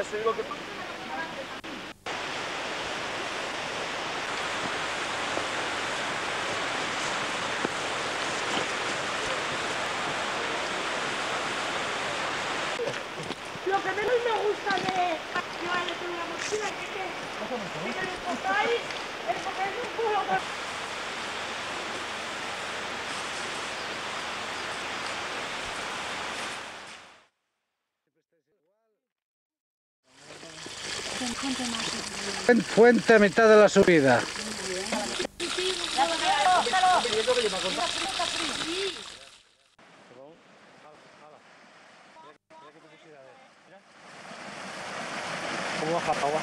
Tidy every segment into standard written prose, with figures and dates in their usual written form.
Eso digo que... Lo que menos me gusta de llevar una mochila es que te despojáis, es porque es un culo. Fuente a mitad de la subida. ¿Cómo baja agua?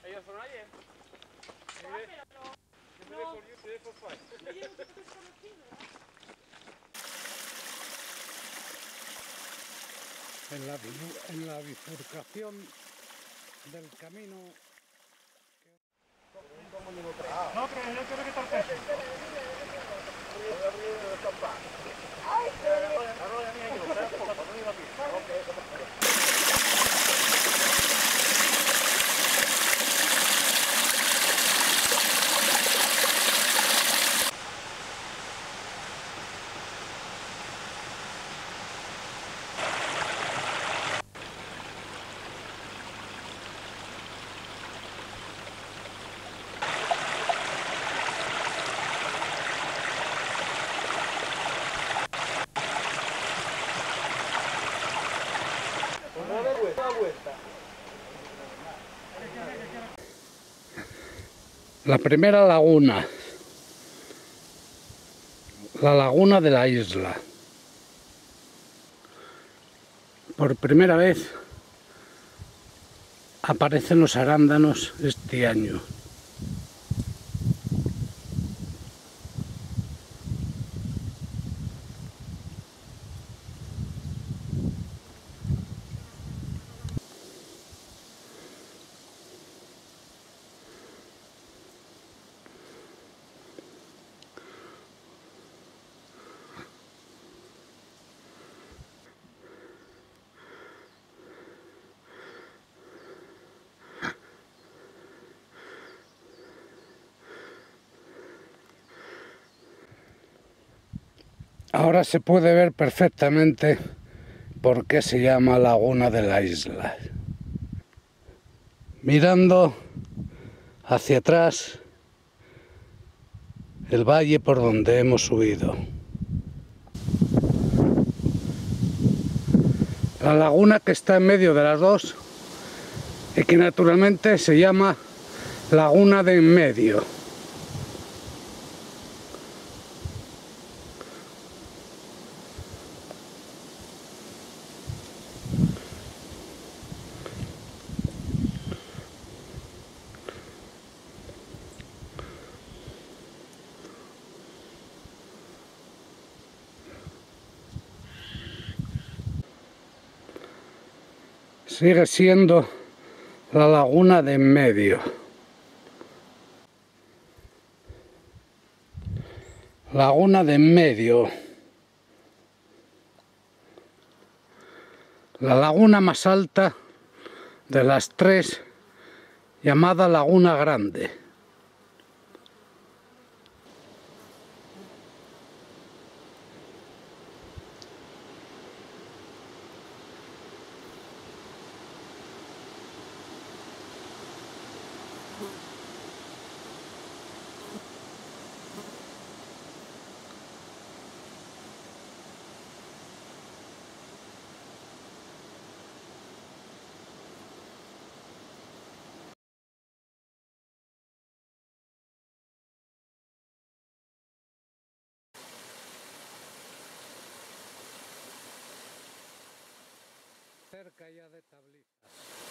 Ellos fueron ayer. En la bifurcación del camino. No, que yo quiero que está el peso. La primera laguna. La laguna de la isla. Por primera vez aparecen los arándanos este año. Ahora se puede ver perfectamente por qué se llama Laguna de la Isla. Mirando hacia atrás el valle por donde hemos subido. La laguna que está en medio de las dos y que naturalmente se llama Laguna de en medio. Sigue siendo la laguna de en medio. Laguna de en medio. La laguna más alta de las tres, llamada Laguna Grande. Cerca ya de Tablitas.